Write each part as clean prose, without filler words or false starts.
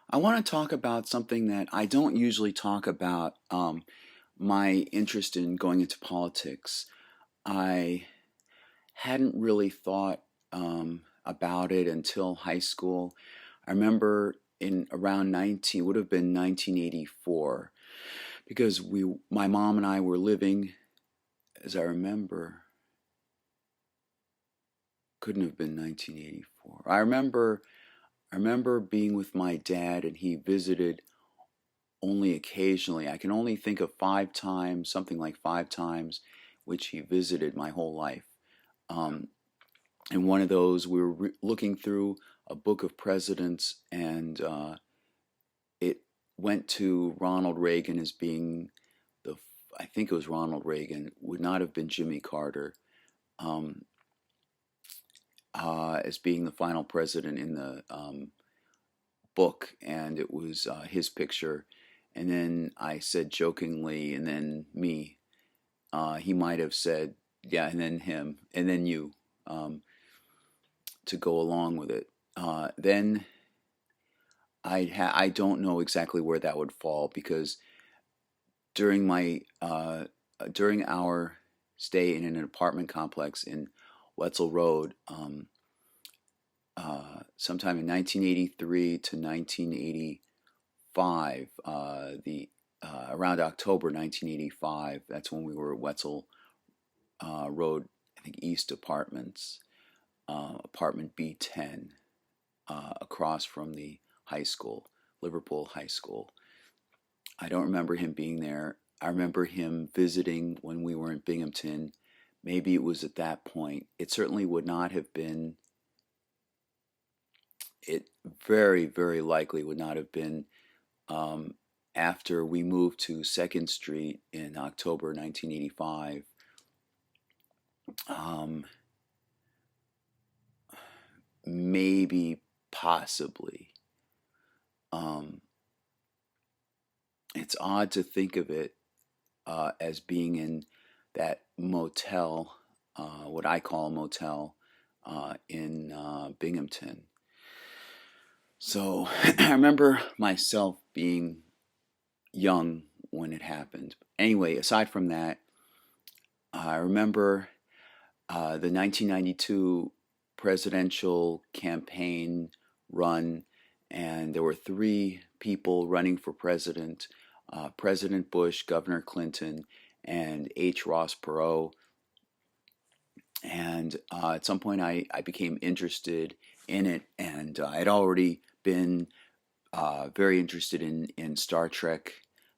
I want to talk about something that I don't usually talk about, my interest in going into politics. I hadn't really thought about it until high school. I remember in around 19, would have been 1984, because my mom and I were living, as I remember, couldn't have been 1984. I remember being with my dad and he visited only occasionally. I can only think of 5 times, something like 5 times, which he visited my whole life. Um, and one of those, we were looking through a book of presidents, and it went to Ronald Reagan as being the, I think it was Ronald Reagan, would not have been Jimmy Carter, um, as being the final president in the book, and it was his picture. And then I said jokingly, and then me. He might have said, yeah, and then him, and then you, to go along with it. Then I don't know exactly where that would fall, because during my during our stay in an apartment complex in Wetzel Road, sometime in 1983 to 1985, the around October 1985, that's when we were at Wetzel Road, I think East Apartments, apartment B10, across from the high school, Liverpool High School. I don't remember him being there. I remember him visiting when we were in Binghamton. Maybe it was at that point. It certainly would not have been, it very, very likely would not have been um, after we moved to 2nd Street in October 1985. Um, Maybe, possibly. Um, it's odd to think of it as being in that motel, what I call a motel, in Binghamton. So I remember myself being young when it happened. Anyway, aside from that, I remember the 1992 presidential campaign run, and there were three people running for president: President Bush, Governor Clinton, and H. Ross Perot. And at some point, I became interested in it, and I had already been very interested in Star Trek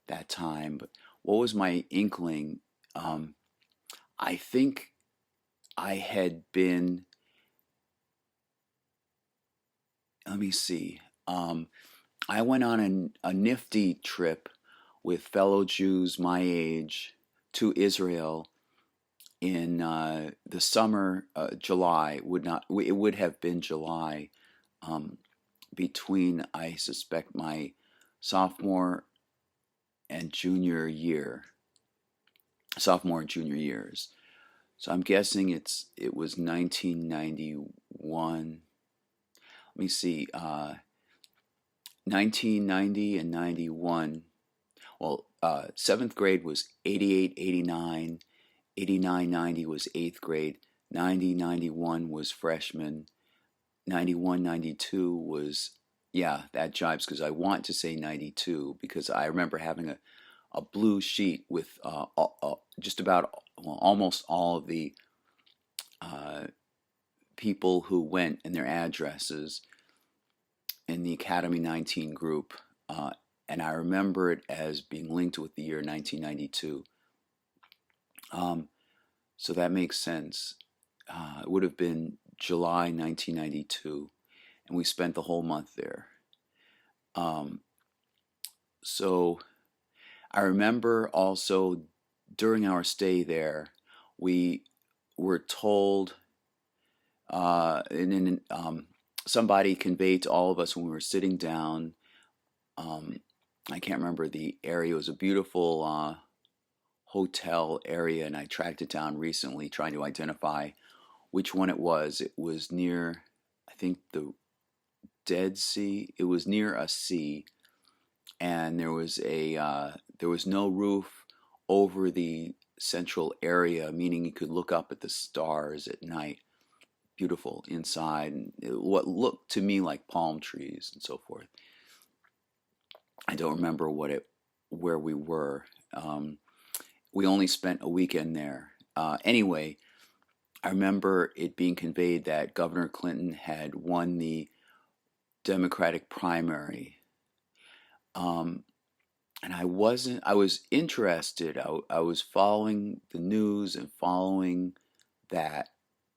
that time. But what was my inkling? Um, I think I had been, let me see, I went on a nifty trip with fellow Jews my age to Israel in the summer, July, would not, it would have been July, um, between, I suspect, my sophomore and junior year, sophomore and junior years. So I'm guessing it was 1991. Let me see, 1990 and 91. Well, 7th grade was 88, 89, 89, 90 was 8th grade, 90, 91 was freshman, 91, 92 was, yeah, that jibes, because I want to say 92 because I remember having a blue sheet with just about, well, almost all of the uh, people who went and their addresses in the Academy 19 group. And I remember it as being linked with the year 1992. Um, so that makes sense. It would have been July 1992, and we spent the whole month there. Um, so I remember also during our stay there, we were told, and somebody conveyed to all of us when we were sitting down. Um, I can't remember the area. It was a beautiful hotel area, and I tracked it down recently trying to identify which one it was. It was near, I think, the Dead Sea. It was near a sea, and there was no roof over the central area, meaning you could look up at the stars at night. Beautiful inside, and what looked to me like palm trees and so forth. I don't remember where we were. We only spent a weekend there. Anyway, I remember it being conveyed that Governor Clinton had won the Democratic primary. And I was interested. I was following the news and following that,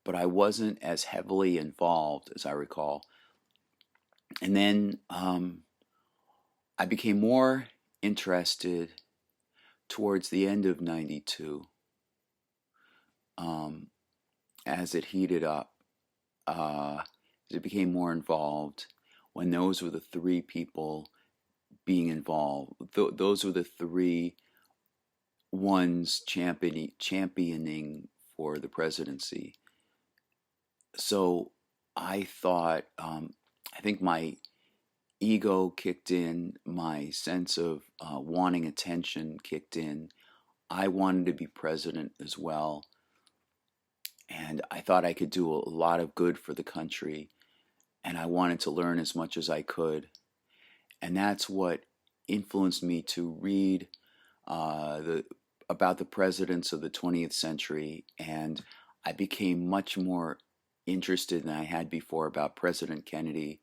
but I wasn't as heavily involved as I recall. And then I became more interested towards the end of '92 as it heated up, as it became more involved, when those were the three people being involved. Those were the three ones championing for the presidency. So I thought, I think my ego kicked in, my sense of wanting attention kicked in. I wanted to be president as well, and I thought I could do a lot of good for the country, and I wanted to learn as much as I could. And that's what influenced me to read about the presidents of the 20th century, and I became much more interested than I had before about President Kennedy.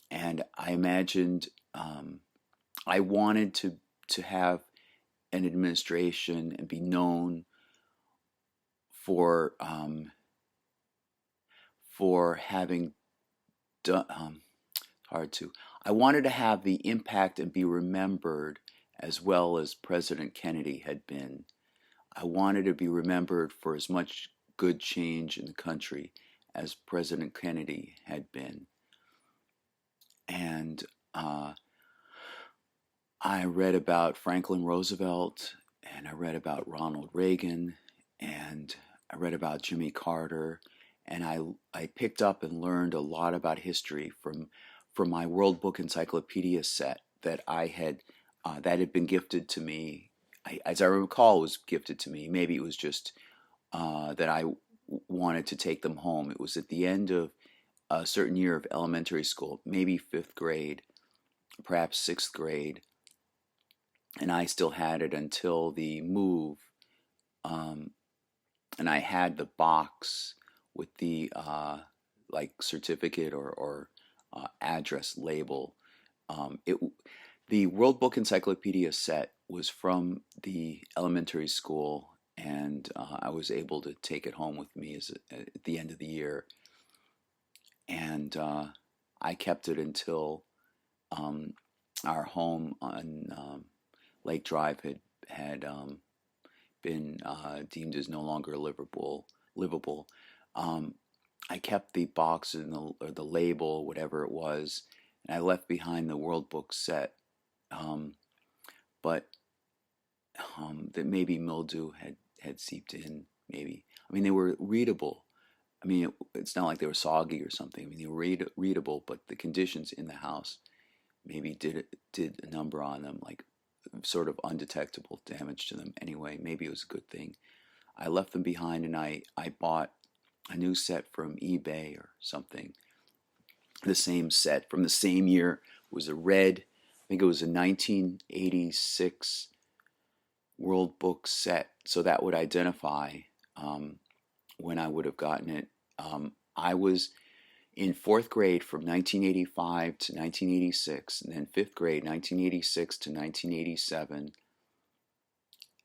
And I imagined I wanted to have an administration and be known for having done. Hard to. I wanted to have the impact and be remembered as well as President Kennedy had been. I wanted to be remembered for as much good change in the country as President Kennedy had been. And I read about Franklin Roosevelt, and I read about Ronald Reagan, and I read about Jimmy Carter, and I picked up and learned a lot about history from my World Book Encyclopedia set that that had been gifted to me. As I recall, it was gifted to me. Maybe it was just that I wanted to take them home. It was at the end of a certain year of elementary school, maybe 5th grade, perhaps 6th grade, and I still had it until the move. And I had the box with the certificate or address label. The World Book Encyclopedia set was from the elementary school, and I was able to take it home with me at the end of the year. And I kept it until our home on Lake Drive had been deemed as no longer livable. I kept the box or the label, whatever it was, and I left behind the World Book set. But that maybe mildew had seeped in. Maybe, I mean, they were readable. I mean, it's not like they were soggy or something. I mean, they were readable, but the conditions in the house maybe did a number on them, like sort of undetectable damage to them. Anyway, maybe it was a good thing. I left them behind, and I bought a new set from eBay or something. The same set from the same year was a red. I think it was a 1986 World Book set, so that would identify when I would have gotten it. I was in 4th grade from 1985 to 1986, and then 5th grade 1986 to 1987,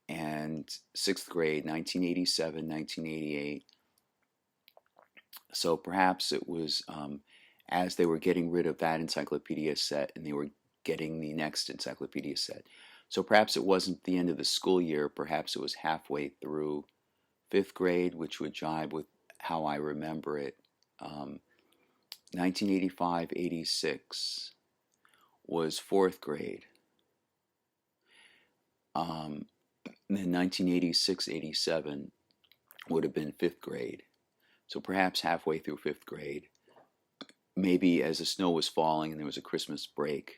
and 6th grade 1987, 1988. So perhaps it was as they were getting rid of that encyclopedia set and they were getting the next encyclopedia set. So perhaps it wasn't the end of the school year, perhaps it was halfway through 5th grade, which would jibe with how I remember it. 1985-86 was 4th grade. And then 1986-87 would have been 5th grade. So perhaps halfway through 5th grade. maybe as the snow was falling and there was a Christmas break,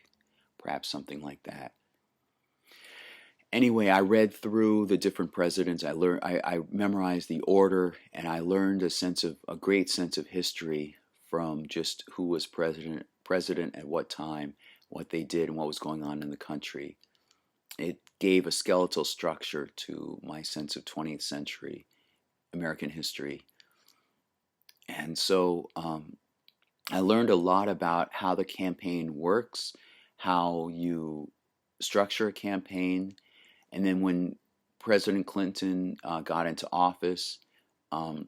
perhaps something like that. Anyway, I read through the different presidents. I memorized the order, and I learned a great sense of history from just who was president at what time, what they did, and what was going on in the country. It gave a skeletal structure to my sense of 20th century American history. And so I learned a lot about how the campaign works, how you structure a campaign. And then when President Clinton got into office, um,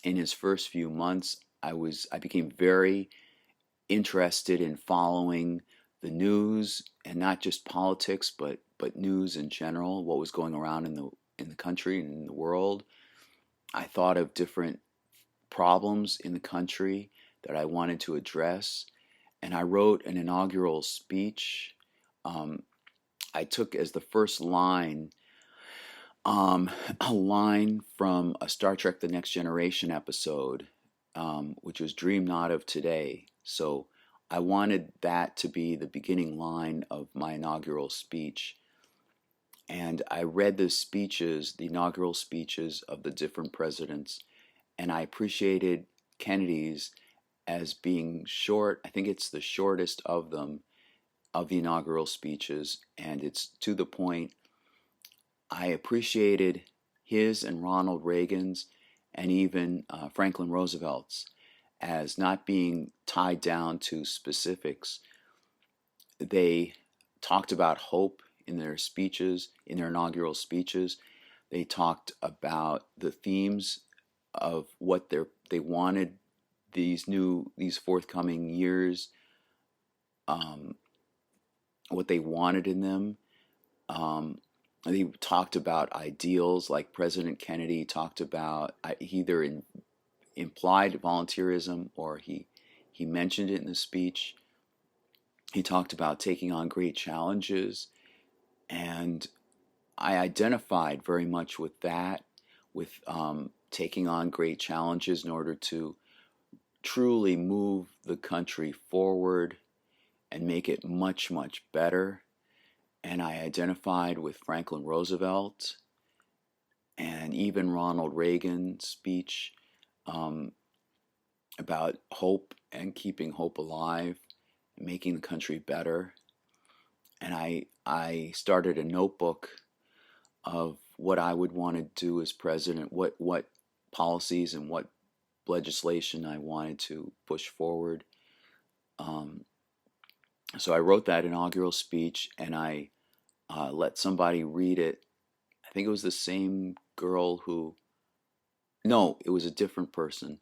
in his first few months, I became very interested in following the news, and not just politics, but news in general, what was going around in the country and in the world. I thought of different problems in the country that I wanted to address, and I wrote an inaugural speech. Um, I took as the first line a line from a Star Trek The Next Generation episode, which was Dream Not of Today. So I wanted that to be the beginning line of my inaugural speech. And I read the inaugural speeches of the different presidents, and I appreciated Kennedy's as being short. I think it's the shortest of them, of the inaugural speeches, and it's to the point. I appreciated his and Ronald Reagan's and even Franklin Roosevelt's as not being tied down to specifics. They talked about hope in their speeches, in their inaugural speeches. They talked about the themes of what they wanted these forthcoming years, um, what they wanted in them. Um, he talked about ideals, like President Kennedy talked about. He either implied volunteerism, or he mentioned it in the speech. He talked about taking on great challenges, and I identified very much with that, with taking on great challenges in order to truly move the country forward and make it much, much better. And I identified with Franklin Roosevelt and even Ronald Reagan's speech, um, about hope and keeping hope alive, and making the country better. And I started a notebook of what I would want to do as president, what policies and what legislation I wanted to push forward. Um, so I wrote that inaugural speech, and I let somebody read it. I think it was the same girl who. No, it was a different person.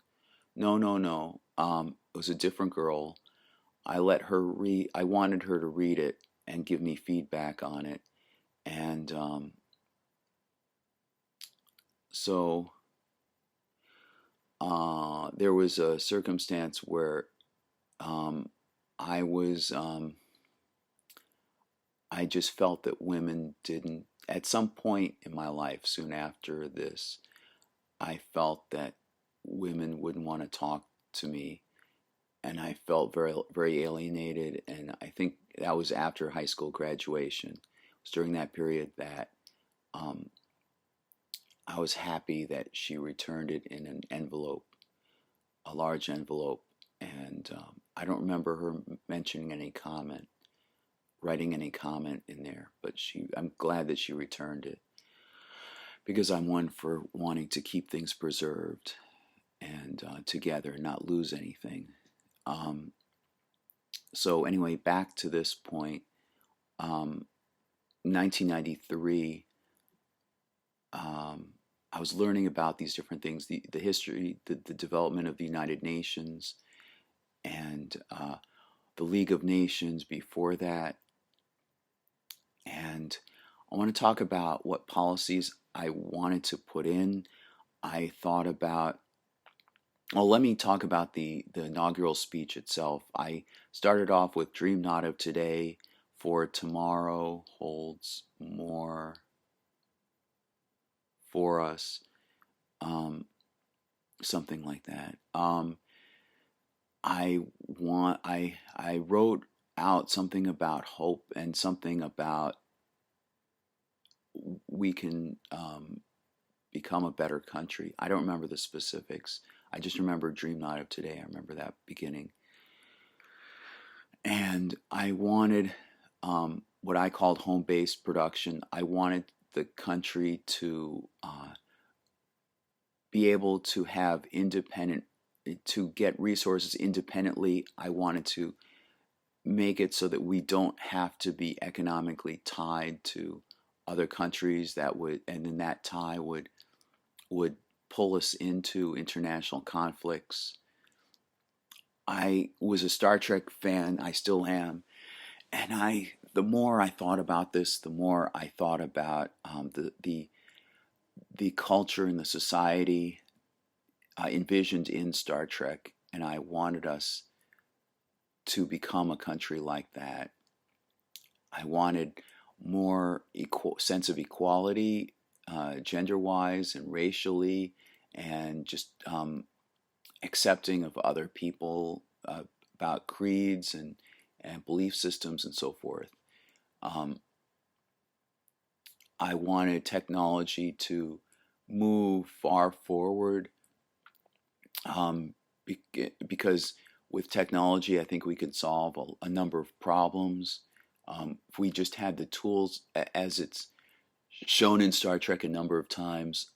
No, no, no. It was a different girl. I let her read. I wanted her to read it and give me feedback on it, and so there was a circumstance where um, I was. I just felt that women didn't. At some point in my life, soon after this, I felt that women wouldn't want to talk to me, and I felt very, very alienated. And I think that was after high school graduation. It was during that period that um, I was happy that she returned it in an envelope, a large envelope, and I don't remember her mentioning any comment, writing any comment in there. But I'm glad that she returned it, because I'm one for wanting to keep things preserved and together, not lose anything. Um, so anyway, back to this point. 1993, I was learning about these different things, the history, the development of the United Nations, and the League of Nations before that. And I want to talk about what policies I wanted to put in. I thought about, well, let me talk about the inaugural speech itself. I started off with Dream Not of Today, for tomorrow holds more for us, um, something like that. I wrote out something about hope and something about we can become a better country. I don't remember the specifics. I just remember Dream Night of Today. I remember that beginning. And I wanted what I called home-based production. I wanted the country to be able to have independent, to get resources independently. I wanted to make it so that we don't have to be economically tied to other countries that would, and then that tie would pull us into international conflicts. I was a Star Trek fan. I still am, and the more I thought about this, the more I thought about the culture and the society envisioned in Star Trek, and I wanted us to become a country like that. I wanted more sense of equality, gender-wise and racially, and just accepting of other people, about creeds and belief systems and so forth. I wanted technology to move far forward, because with technology, I think we could solve a number of problems. If we just had the tools, as it's shown in Star Trek a number of times,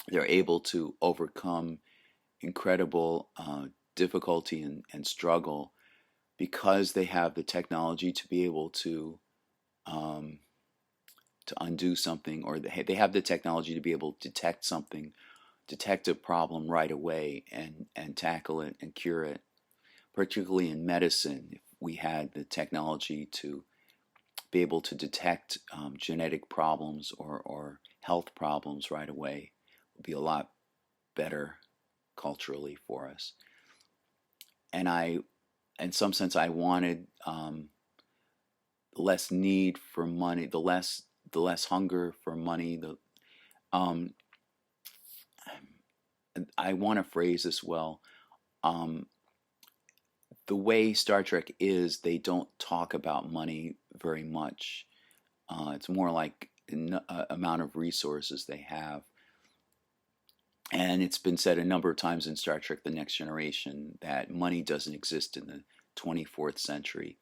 they're able to overcome incredible difficulty and struggle because they have the technology to be able to undo something, or they have the technology to be able to detect something, detect a problem right away, and tackle it and cure it. Particularly in medicine, if we had the technology to be able to detect genetic problems or health problems right away, it would be a lot better culturally for us. And in some sense, I wanted less need for money, the less hunger for money. Um, I want to phrase this well. Um, the way Star Trek is, they don't talk about money very much. It's more like amount of resources they have. And it's been said a number of times in Star Trek The Next Generation that money doesn't exist in the 24th century.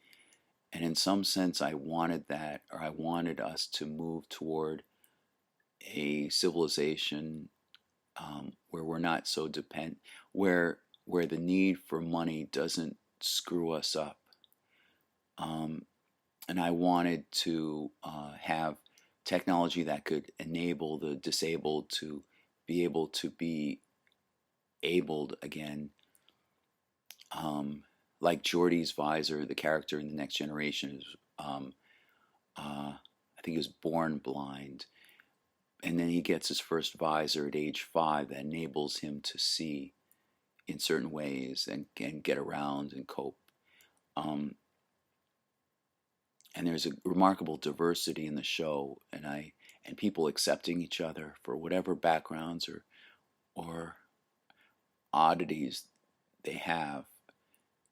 And in some sense, I wanted that, or I wanted us to move toward a civilization where we're not so dependent, where the need for money doesn't screw us up. And I wanted to have technology that could enable the disabled to be able to be abled again. Like Geordi's visor, the character in The Next Generation, is, I think he was born blind. And then he gets his first visor at age 5 that enables him to see in certain ways and get around and cope. And there's a remarkable diversity in the show, and people accepting each other for whatever backgrounds or oddities they have.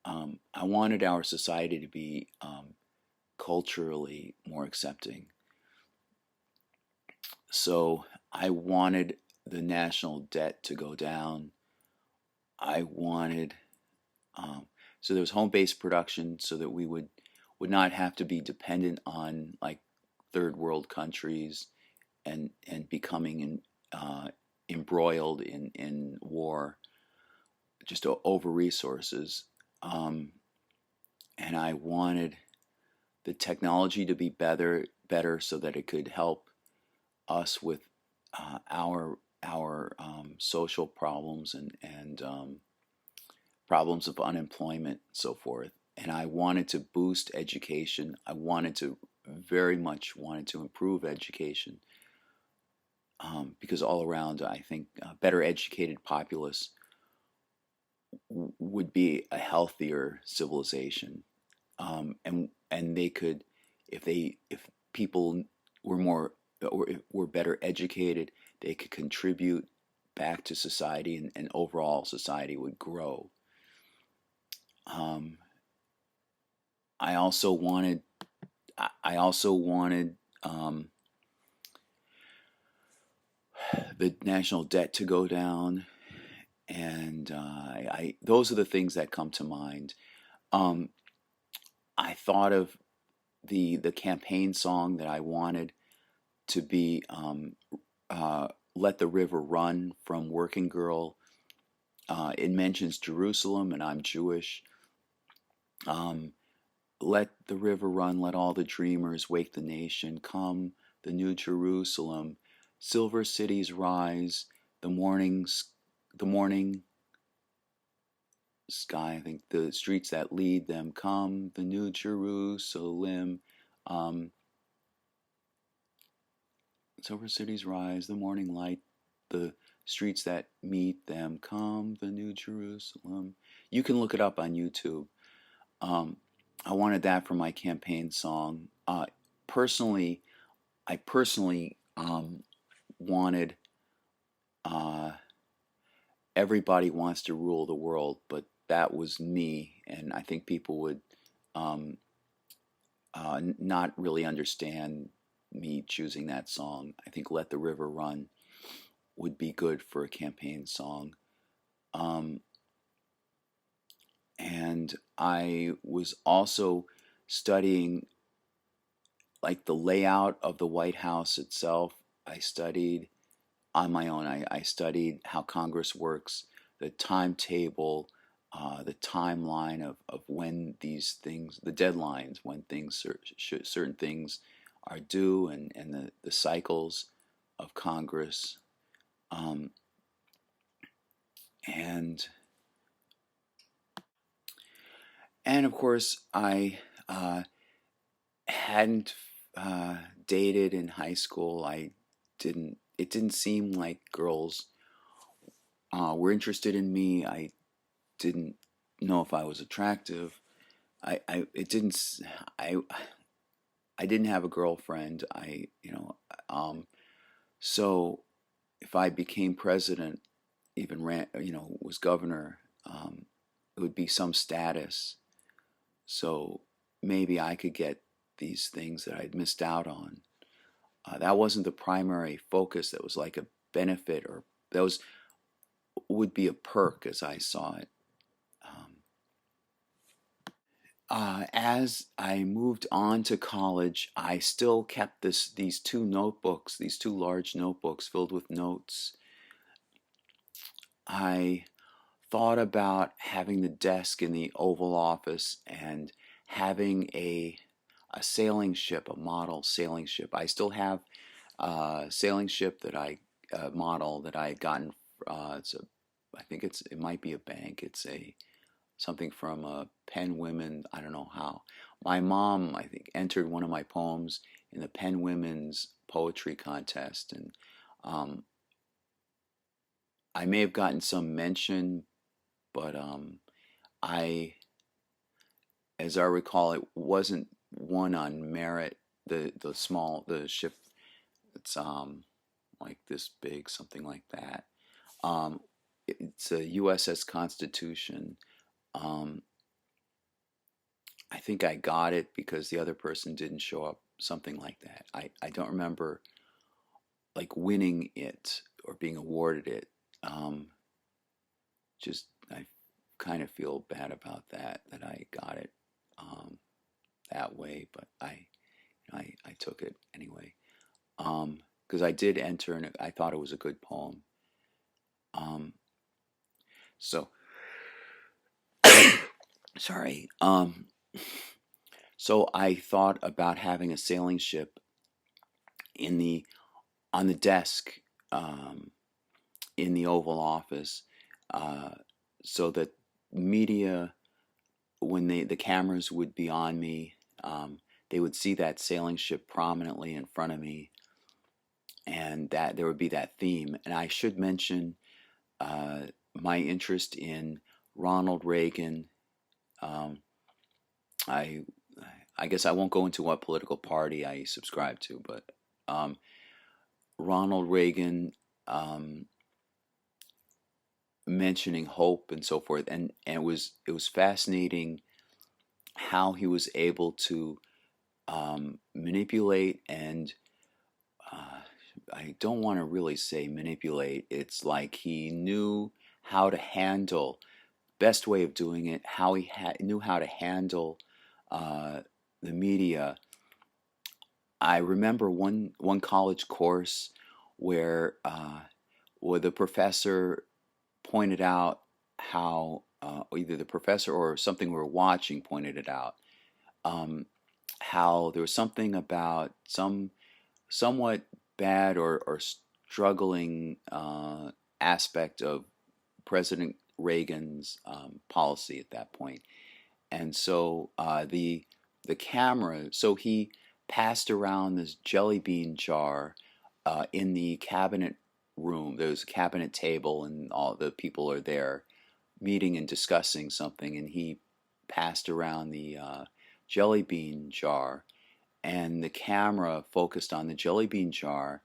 I wanted our society to be culturally more accepting. So I wanted the national debt to go down. I wanted so there was home-based production so that we would not have to be dependent on like third world countries and becoming embroiled in war, just over resources. And I wanted the technology to be better so that it could help us with our social problems and problems of unemployment and so forth. And I wanted to boost education. I very much wanted to improve education, because all around, I think better educated populace would be a healthier civilization, and they could, if people were more or were better educated, they could contribute back to society, and overall society would grow. Um, I also wanted I also wanted the national debt to go down, and those are the things that come to mind. Um, I thought of the campaign song that I wanted to be "Let the River Run" from Working Girl. It mentions Jerusalem, and I'm Jewish. Um, Let the river run, let all the dreamers wake the nation. Come, the new Jerusalem, silver cities rise. The the morning sky. I think the streets that lead them. Come, the new Jerusalem. Um, Silver cities rise, the morning light. The streets that meet them. Come, the new Jerusalem. You can look it up on YouTube. Um, I wanted that for my campaign song. Personally, I personally wanted uh, everybody wants to rule the world, but that was me, and I think people would um, not really understand me choosing that song. I think "Let the River Run" would be good for a campaign song. Um, and I was also studying like the layout of the White House itself. I studied on my own. I studied how Congress works, the timetable, the timeline of when these things, the deadlines, when things, certain things are due, and the cycles of Congress. Um, and and of course, I hadn't dated in high school. I didn't. It didn't seem like girls were interested in me. I didn't know if I was attractive. It didn't. I I didn't have a girlfriend. So if I became president, even ran, was governor, it would be some status. So maybe I could get these things that I'd missed out on. That wasn't the primary focus. That was like a benefit, or that was would be a perk as I saw it. Um, as I moved on to college, I still kept these two notebooks, these two large notebooks filled with notes. I thought about having the desk in the Oval Office and having a sailing ship, a model sailing ship. I still have a sailing ship that I model that I had gotten. I think it might be a bank. It's a something from Penn Women. I don't know how. My mom, I think, entered one of my poems in the Penn Women's poetry contest, and um, I may have gotten some mention, but I, as I recall, it wasn't one on merit. The ship, it's like this big, something like that. Um, it's a USS Constitution. Um, I think I got it because the other person didn't show up, something like that. I don't remember like winning it or being awarded it. Um, just I kind of feel bad about that I got it that way, but I took it anyway because I did enter and I thought it was a good poem. Um, so sorry. So I thought about having a sailing ship in the on the desk um, in the Oval Office, uh, so that media, when the cameras would be on me, they would see that sailing ship prominently in front of me, and that there would be that theme. And I should mention uh, my interest in Ronald Reagan. Um, I I guess I won't go into what political party I subscribe to, but um, Ronald Reagan um, mentioning hope and so forth, and it was fascinating how he was able to manipulate and uh, I don't want to really say manipulate. It's like he knew how to handle, best way of doing it, how knew how to handle uh, the media. I remember one college course where where the professor pointed out how either the professor or something we were watching pointed it out, um, how there was something about some somewhat bad or struggling aspect of President Reagan's policy at that point. And so the camera, so he passed around this jelly bean jar in the cabinet room. There was a cabinet table, and all the people are there meeting and discussing something. And he passed around the jelly bean jar, and the camera focused on the jelly bean jar,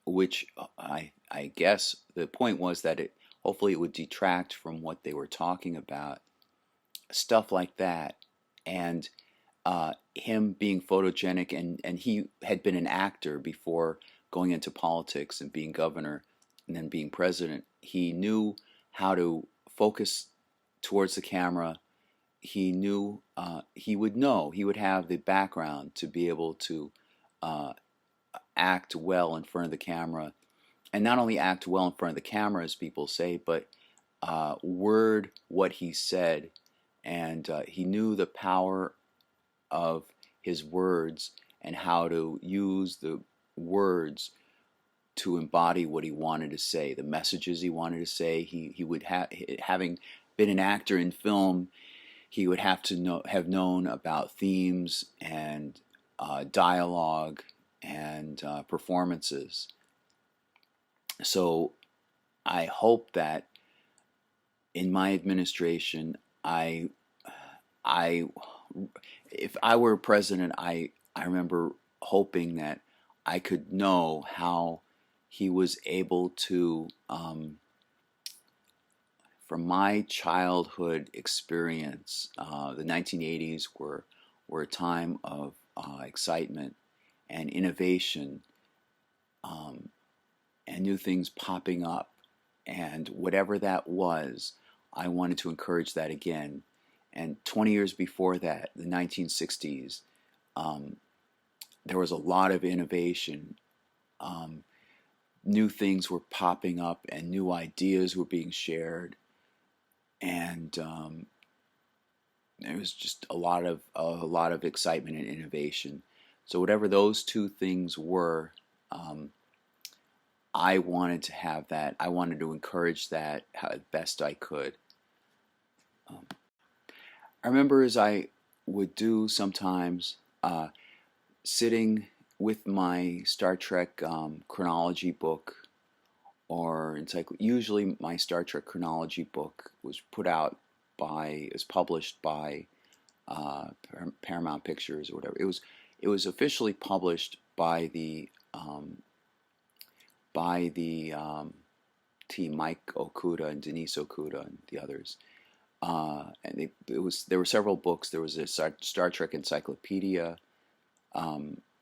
which I guess the point was that it hopefully it would detract from what they were talking about, stuff like that, and him being photogenic, and he had been an actor before going into politics and being governor and then being president. He knew how to focus towards the camera. He knew he would have the background to be able to uh, act well in front of the camera, and not only act well in front of the camera, as people say, but word what he said, and he knew the power of his words and how to use the words to embody what he wanted to say, the messages he wanted to say. He would having been an actor in film, he would have to have known about themes and dialogue and performances. So I hope that in my administration, I, if I were president, I remember hoping that I could know how he was able to, from my childhood experience, the 1980s were a time of excitement and innovation, um, and new things popping up. And whatever that was, I wanted to encourage that again. And 20 years before that, the 1960s, um, there was a lot of innovation. Um, New things were popping up, and new ideas were being shared, and there was just a lot of excitement and innovation. So whatever those two things were, um, I wanted to have that. I wanted to encourage that how best I could. Um, I remember as I would do sometimes, sitting with my Star Trek chronology book, or usually my Star Trek chronology book was published by Paramount Pictures or whatever. It was officially published by the team, Mike Okuda and Denise Okuda and the others. There were several books. There was a Star Trek encyclopedia,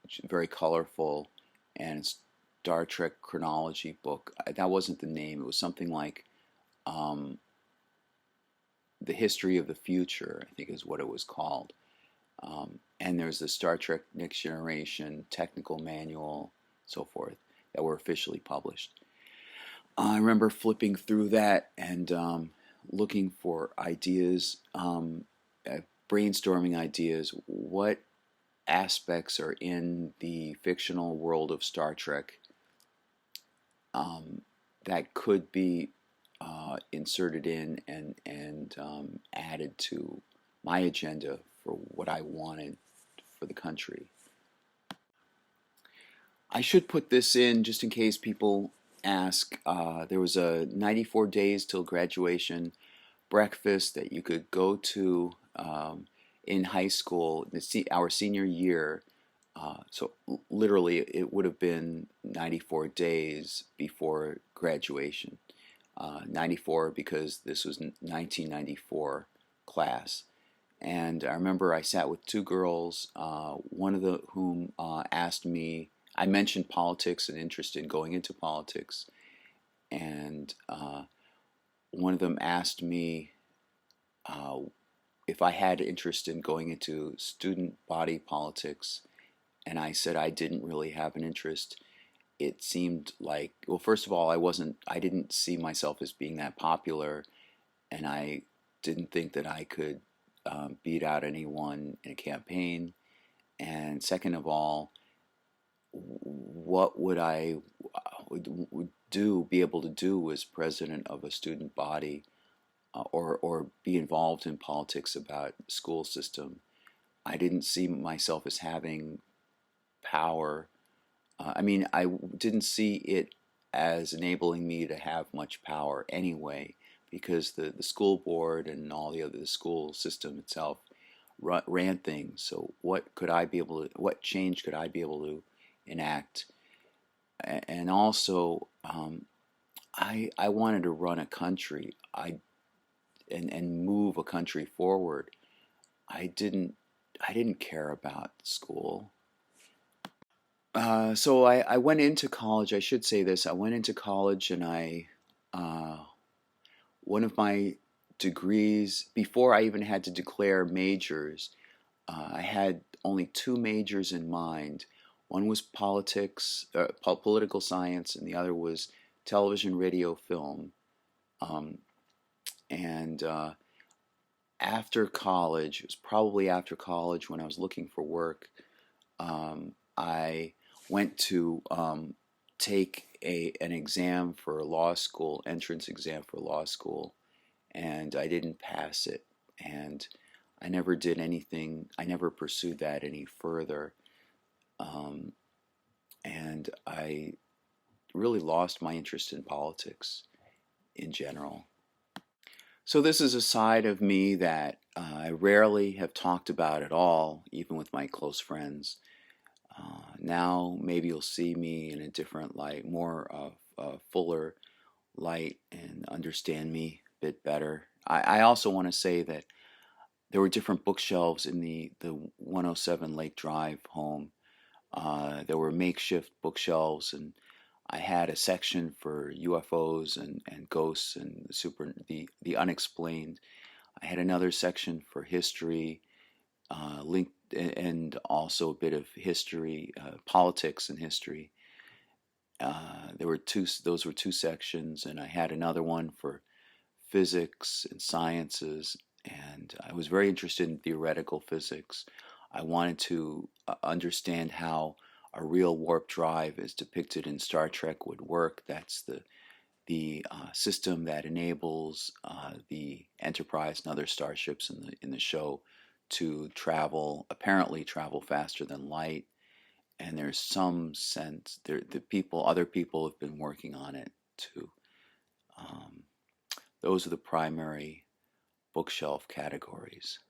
which is very colorful, and Star Trek chronology book. That wasn't the name. It was something like um, the History of the Future, I think is what it was called. And there's the Star Trek Next Generation technical manual, so forth, that were officially published. I remember flipping through that and looking for ideas, brainstorming ideas. What aspects are in the fictional world of Star Trek um, that could be inserted in and added to my agenda for what I wanted for the country. I should put this in just in case people ask. There was a 94 days till graduation breakfast that you could go to in high school, our senior year. So literally, it would have been 94 days before graduation. 94 because this was 1994 class. And I remember I sat with two girls, one of whom asked me, I mentioned politics and interest in going into politics, and one of them asked me uh, if I had interest in going into student body politics, and I said I didn't really have an interest. It seemed like, well, first of all, I didn't see myself as being that popular, and I didn't think that I could beat out anyone in a campaign. And second of all, what would I be able to do as president of a student body, or be involved in politics about the school system? I didn't see myself as having power. I mean, I didn't see it as enabling me to have much power anyway, because the school board and all the school system itself ran things. So what change could I be able to enact? And also, I wanted to run a country. And move a country forward. I didn't care about school. So I went into college. I should say this. I went into college, and uh, one of my degrees, before I even had to declare majors, I had only two majors in mind. One was political science, and the other was television, radio, film. Um, and After college, it was probably after college when I was looking for work, I went to take an exam for law school, entrance exam for law school, and I didn't pass it. And I never did anything, I never pursued that any further. Um, and I really lost my interest in politics in general. So this is a side of me that I rarely have talked about at all, even with my close friends. Now maybe you'll see me in a different light, more of a fuller light, and understand me a bit better. I also want to say that there were different bookshelves in the 107 Lake Drive home. There were makeshift bookshelves, and I had a section for UFOs and ghosts and the unexplained. I had another section for history, linked, and also a bit of history, politics and history. There were two; those were two sections, and I had another one for physics and sciences. And I was very interested in theoretical physics. I wanted to understand how a real warp drive, as depicted in Star Trek, would work. That's the system that enables the Enterprise and other starships in the show to apparently travel faster than light. And there's some sense other people have been working on it too. Um, those are the primary bookshelf categories.